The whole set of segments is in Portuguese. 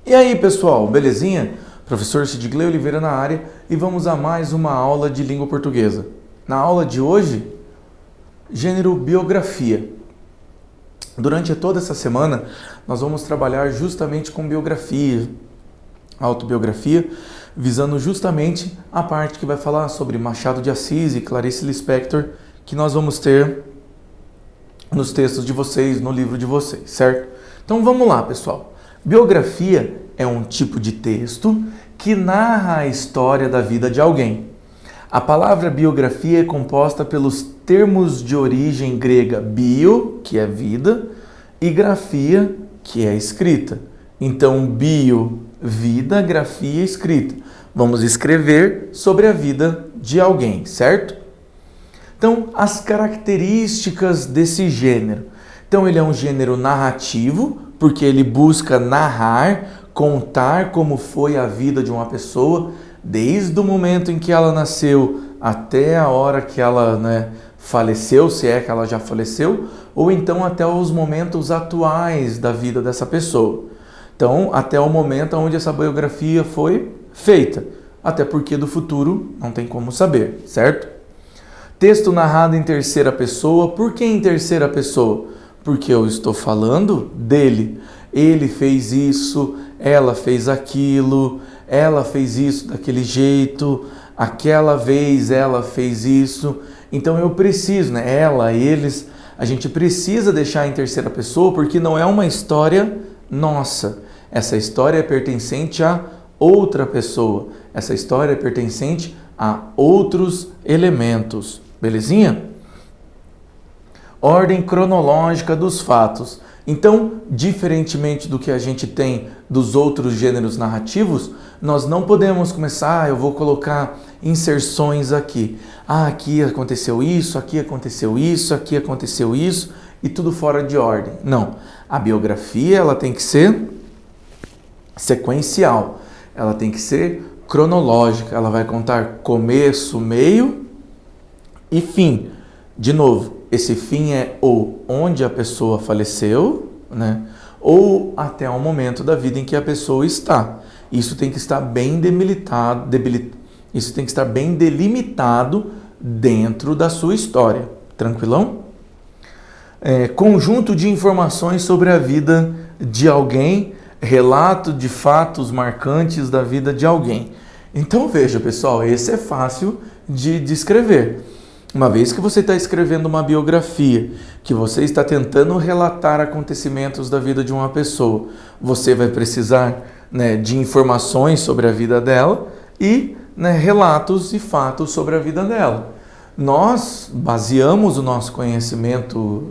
E aí, pessoal, belezinha? Professor Sidgley Oliveira na área e vamos a mais uma aula de língua portuguesa. Na aula de hoje, gênero biografia. Durante toda essa semana, nós vamos trabalhar justamente com biografia, autobiografia, visando justamente a parte que vai falar sobre Machado de Assis e Clarice Lispector, que nós vamos ter nos textos de vocês, no livro de vocês, certo? Então vamos lá, pessoal. Biografia é um tipo de texto que narra a história da vida de alguém. A palavra biografia é composta pelos termos de origem grega bio, que é vida, e grafia, que é escrita. Então, bio, vida, grafia, escrita. Vamos escrever sobre a vida de alguém, certo? Então, as características desse gênero. Então, ele é um gênero narrativo, porque ele busca narrar, contar como foi a vida de uma pessoa, desde o momento em que ela nasceu até a hora que ela faleceu, se é que ela já faleceu, ou então até os momentos atuais da vida dessa pessoa. Então, até o momento onde essa biografia foi feita, até porque do futuro não tem como saber, certo? Texto narrado em terceira pessoa. Por que em terceira pessoa? Porque eu estou falando dele. Ele fez isso, ela fez aquilo, ela fez isso daquele jeito, aquela vez ela fez isso. Então eu preciso, ela, eles, a gente precisa deixar em terceira pessoa porque não é uma história nossa. Essa história é pertencente a outra pessoa. Essa história é pertencente a outros elementos. Belezinha? Ordem cronológica dos fatos. Então, diferentemente do que a gente tem dos outros gêneros narrativos, nós não podemos começar, eu vou colocar inserções aqui. Aqui aconteceu isso, aqui aconteceu isso, aqui aconteceu isso, e tudo fora de ordem. Não. A biografia, ela tem que ser sequencial. Ela tem que ser cronológica. Ela vai contar começo, meio e fim. De novo, esse fim é ou onde a pessoa faleceu, ou até o momento da vida em que a pessoa está. Isso tem que estar bem isso tem que estar bem delimitado dentro da sua história. Tranquilão? Conjunto de informações sobre a vida de alguém, relato de fatos marcantes da vida de alguém. Então veja, pessoal, esse é fácil de descrever. Uma vez que você está escrevendo uma biografia, que você está tentando relatar acontecimentos da vida de uma pessoa, você vai precisar de informações sobre a vida dela e relatos e fatos sobre a vida dela. Nós baseamos o nosso conhecimento,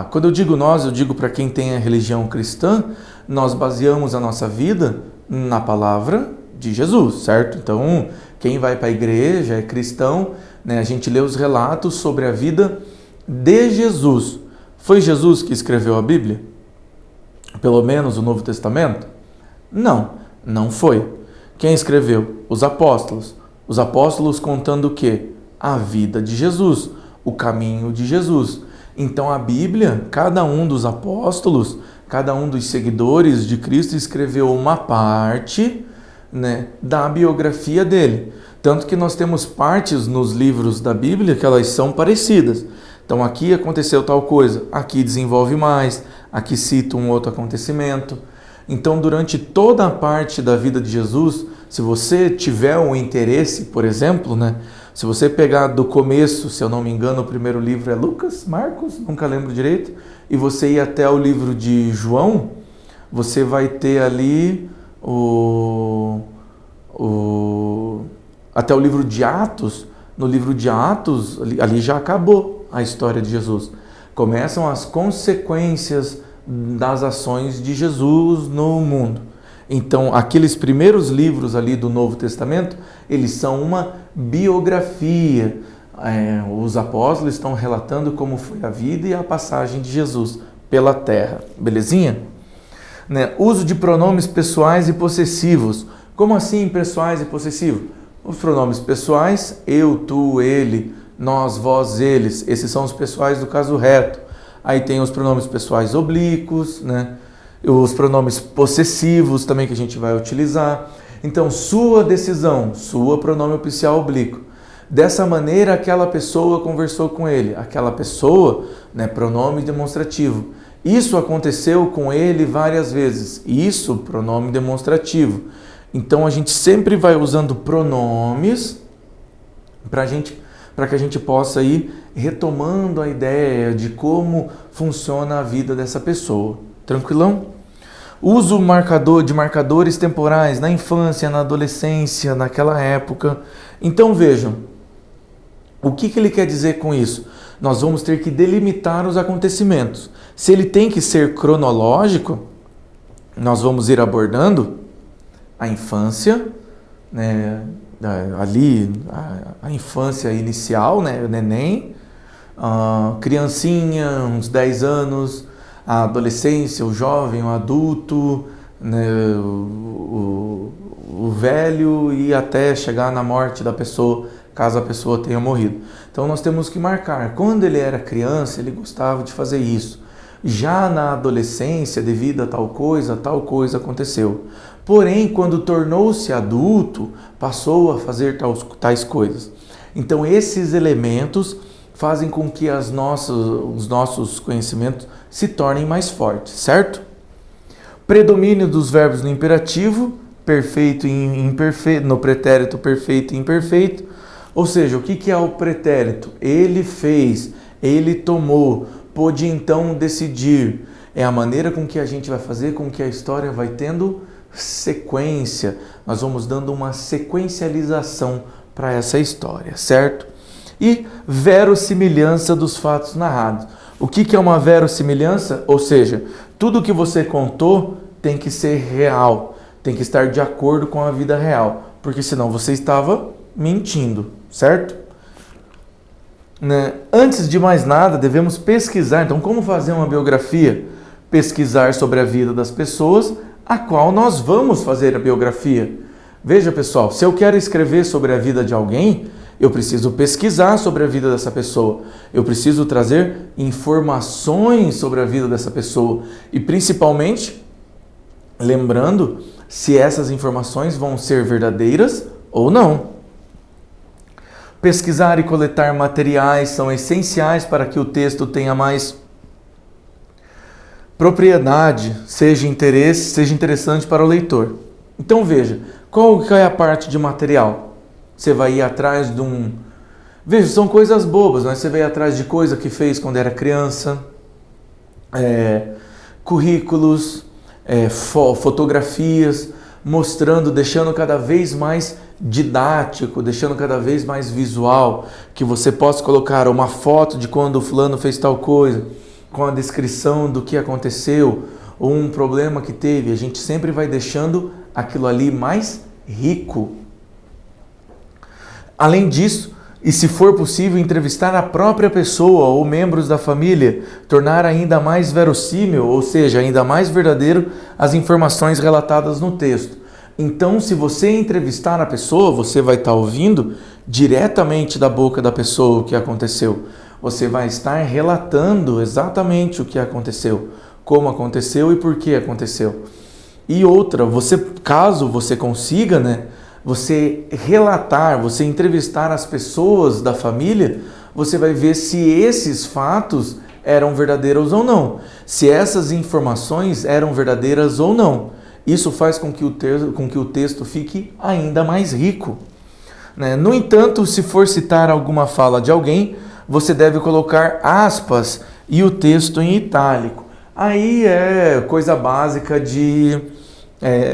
quando eu digo nós, eu digo para quem tem a religião cristã, nós baseamos a nossa vida na palavra de Jesus, certo? Então, quem vai para a igreja é cristão, a gente lê os relatos sobre a vida de Jesus. Foi Jesus que escreveu a Bíblia? Pelo menos o Novo Testamento? Não, não foi. Quem escreveu? Os apóstolos. Os apóstolos contando o quê? A vida de Jesus, o caminho de Jesus. Então a Bíblia, cada um dos apóstolos, cada um dos seguidores de Cristo escreveu uma parte da biografia dele. Tanto que nós temos partes nos livros da Bíblia que elas são parecidas. Então aqui aconteceu tal coisa, aqui desenvolve mais, aqui cita um outro acontecimento. Então durante toda a parte da vida de Jesus, se você tiver um interesse, por exemplo, se você pegar do começo, se eu não me engano, o primeiro livro é Lucas, Marcos, nunca lembro direito, e você ir até o livro de João, você vai ter ali até o livro de Atos. No livro de Atos, ali já acabou a história de Jesus. Começam as consequências das ações de Jesus no mundo. Então, aqueles primeiros livros ali do Novo Testamento, eles são uma biografia. Os apóstolos estão relatando como foi a vida e a passagem de Jesus pela terra. Belezinha? Uso de pronomes pessoais e possessivos. Como assim pessoais e possessivos? Os pronomes pessoais, eu, tu, ele, nós, vós, eles, esses são os pessoais do caso reto. Aí tem os pronomes pessoais oblíquos, Os pronomes possessivos também que a gente vai utilizar. Então, sua decisão, sua pronome oficial oblíquo. Dessa maneira, aquela pessoa conversou com ele. Aquela pessoa, né, pronome demonstrativo. Isso aconteceu com ele várias vezes. Isso, pronome demonstrativo. Então, a gente sempre vai usando pronomes para que a gente possa ir retomando a ideia de como funciona a vida dessa pessoa. Tranquilão? Uso de marcadores temporais na infância, na adolescência, naquela época. Então vejam, o que ele quer dizer com isso? Nós vamos ter que delimitar os acontecimentos. Se ele tem que ser cronológico, nós vamos ir abordando a infância, né, ali a infância inicial, né, o neném, a criancinha, uns 10 anos, a adolescência, o jovem, o adulto, né, o velho e até chegar na morte da pessoa, caso a pessoa tenha morrido. Então nós temos que marcar. Quando ele era criança, ele gostava de fazer isso. Já na adolescência, devido a tal coisa aconteceu. Porém, quando tornou-se adulto, passou a fazer tais coisas. Então esses elementos fazem com que os nossos conhecimentos se tornem mais fortes, certo? Predomínio dos verbos no imperativo, perfeito e imperfeito, no pretérito perfeito e imperfeito. Ou seja, o que é o pretérito? Ele fez, ele tomou, pôde então decidir. É a maneira com que a gente vai fazer com que a história vai tendo sequência. Nós vamos dando uma sequencialização para essa história, certo? E verossimilhança dos fatos narrados. O que é uma verossimilhança? Ou seja, tudo que você contou tem que ser real, tem que estar de acordo com a vida real, porque senão você estava mentindo, certo? Né? Antes de mais nada, devemos pesquisar. Então, como fazer uma biografia? Pesquisar sobre a vida das pessoas a qual nós vamos fazer a biografia. Veja, pessoal, se eu quero escrever sobre a vida de alguém, eu preciso pesquisar sobre a vida dessa pessoa. Eu preciso trazer informações sobre a vida dessa pessoa. E principalmente, lembrando se essas informações vão ser verdadeiras ou não. Pesquisar e coletar materiais são essenciais para que o texto tenha mais propriedade, seja interessante para o leitor. Então veja, qual é a parte de material? Você vai ir atrás de um... Veja, são coisas bobas, né? Você vai ir atrás de coisa que fez quando era criança, currículos, fotografias, mostrando, deixando cada vez mais didático, deixando cada vez mais visual, que você possa colocar uma foto de quando o fulano fez tal coisa, com a descrição do que aconteceu, ou um problema que teve. A gente sempre vai deixando aquilo ali mais rico. Além disso, e se for possível, entrevistar a própria pessoa ou membros da família, tornar ainda mais verossímil, ou seja, ainda mais verdadeiro, as informações relatadas no texto. Então, se você entrevistar a pessoa, você vai estar ouvindo diretamente da boca da pessoa o que aconteceu. Você vai estar relatando exatamente o que aconteceu, como aconteceu e por que aconteceu. E outra, caso você consiga, né, você relatar, você entrevistar as pessoas da família, você vai ver se esses fatos eram verdadeiros ou não, se essas informações eram verdadeiras ou não. Isso faz com que o texto fique ainda mais rico, né? No entanto, se for citar alguma fala de alguém, você deve colocar aspas e o texto em itálico. Aí é coisa básica de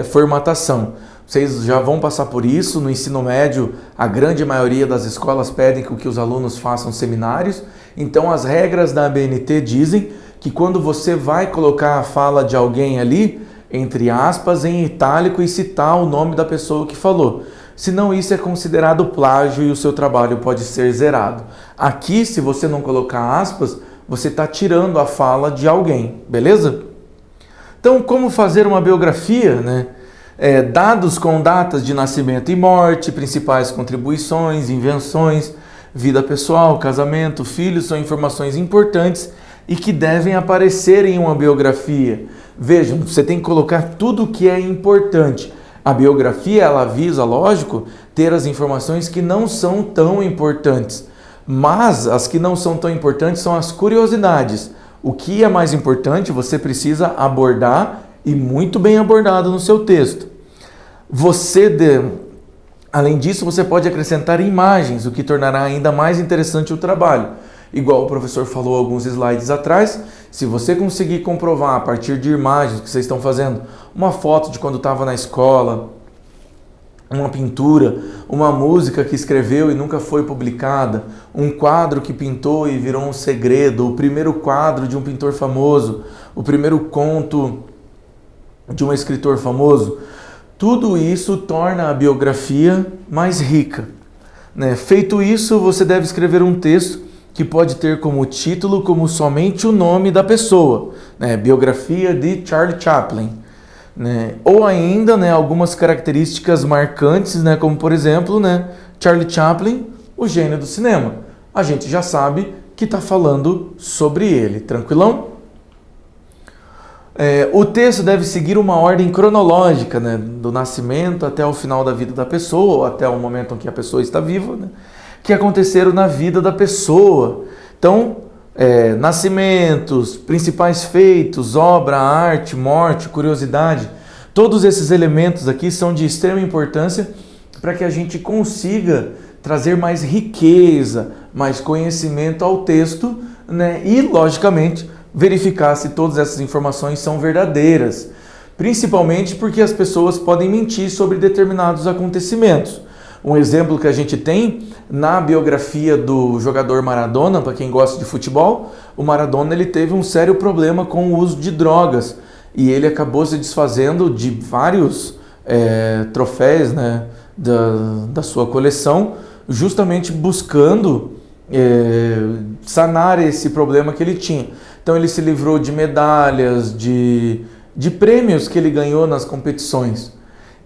formatação. Vocês já vão passar por isso. No ensino médio, a grande maioria das escolas pedem que os alunos façam seminários. Então, as regras da ABNT dizem que quando você vai colocar a fala de alguém ali, entre aspas, em itálico e citar o nome da pessoa que falou. Senão isso é considerado plágio e o seu trabalho pode ser zerado. Aqui, se você não colocar aspas, você está tirando a fala de alguém, beleza? Então, como fazer uma biografia, né? Dados com datas de nascimento e morte, principais contribuições, invenções, vida pessoal, casamento, filhos são informações importantes e que devem aparecer em uma biografia. Vejam, você tem que colocar tudo o que é importante. A biografia, ela visa, lógico, ter as informações que não são tão importantes. Mas as que não são tão importantes são as curiosidades. O que é mais importante, você precisa abordar e muito bem abordado no seu texto. Além disso, você pode acrescentar imagens, o que tornará ainda mais interessante o trabalho. Igual o professor falou alguns slides atrás, se você conseguir comprovar a partir de imagens que vocês estão fazendo, uma foto de quando estava na escola, uma pintura, uma música que escreveu e nunca foi publicada, um quadro que pintou e virou um segredo, o primeiro quadro de um pintor famoso, o primeiro conto de um escritor famoso, tudo isso torna a biografia mais rica, né? Feito isso, você deve escrever um texto que pode ter como título como somente o nome da pessoa, né? Biografia de Charlie Chaplin, né? Ou ainda, né, algumas características marcantes, né, como por exemplo, né, Charlie Chaplin, o gênio do cinema. A gente já sabe que está falando sobre ele, tranquilão? O texto deve seguir uma ordem cronológica, né, do nascimento até o final da vida da pessoa, ou até o momento em que a pessoa está viva, né, que aconteceram na vida da pessoa. Então, nascimentos, principais feitos, obra, arte, morte, curiosidade, todos esses elementos aqui são de extrema importância para que a gente consiga trazer mais riqueza, mais conhecimento ao texto, né, e, logicamente, verificar se todas essas informações são verdadeiras, principalmente porque as pessoas podem mentir sobre determinados acontecimentos. Um exemplo que a gente tem na biografia do jogador Maradona, para quem gosta de futebol, o Maradona ele teve um sério problema com o uso de drogas e ele acabou se desfazendo de vários troféus, né, da sua coleção, justamente buscando sanar esse problema que ele tinha. Então ele se livrou de medalhas, de prêmios que ele ganhou nas competições.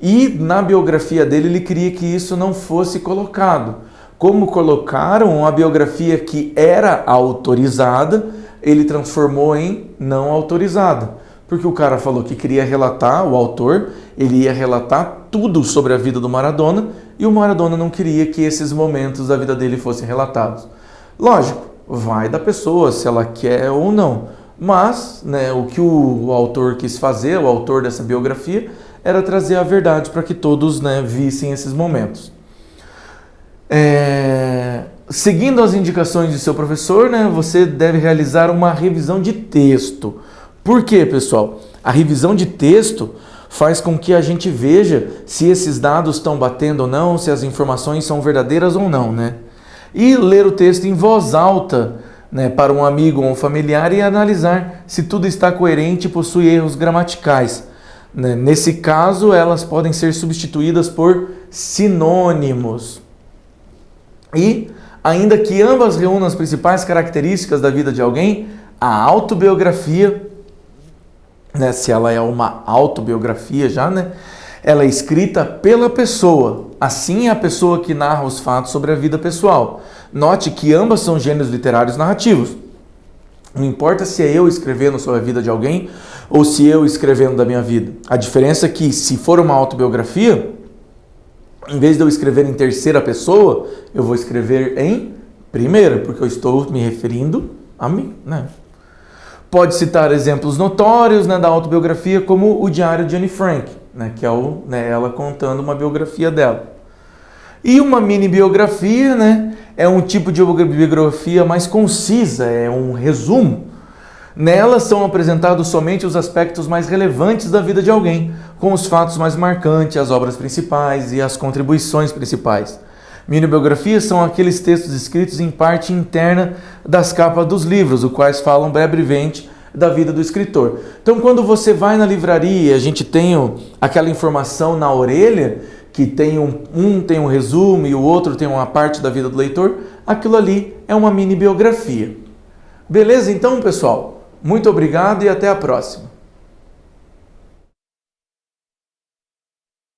E na biografia dele ele queria que isso não fosse colocado. Como colocaram a biografia que era autorizada, ele transformou em não autorizada. Porque o cara falou que queria relatar, o autor, ele ia relatar tudo sobre a vida do Maradona e o Maradona não queria que esses momentos da vida dele fossem relatados. Lógico, vai da pessoa se ela quer ou não. Mas, né, o que o autor quis fazer, o autor dessa biografia, era trazer a verdade para que todos, né, vissem esses momentos. Seguindo as indicações de seu professor, né, você deve realizar uma revisão de texto. Por quê, pessoal? A revisão de texto faz com que a gente veja se esses dados estão batendo ou não, se as informações são verdadeiras ou não, né? E ler o texto em voz alta, né, para um amigo ou um familiar e analisar se tudo está coerente e possui erros gramaticais. Nesse caso, elas podem ser substituídas por sinônimos. E, ainda que ambas reúnam as principais características da vida de alguém, a autobiografia, né, se ela é uma autobiografia já, né, ela é escrita pela pessoa. Assim é a pessoa que narra os fatos sobre a vida pessoal. Note que ambas são gêneros literários narrativos. Não importa se é eu escrevendo sobre a vida de alguém ou se eu escrevendo da minha vida. A diferença é que, se for uma autobiografia, em vez de eu escrever em terceira pessoa, eu vou escrever em primeira, porque eu estou me referindo a mim, né? Pode citar exemplos notórios, né, da autobiografia, como o Diário de Anne Frank, né, que é ela contando uma biografia dela. E uma mini biografia, né, é um tipo de biografia mais concisa, é um resumo. Nela são apresentados somente os aspectos mais relevantes da vida de alguém, com os fatos mais marcantes, as obras principais e as contribuições principais. Minibiografias são aqueles textos escritos em parte interna das capas dos livros, os quais falam brevemente da vida do escritor. Então, quando você vai na livraria e a gente tem aquela informação na orelha, que tem tem um resumo e o outro tem uma parte da vida do leitor, aquilo ali é uma mini biografia. Beleza então, pessoal? Muito obrigado e até a próxima.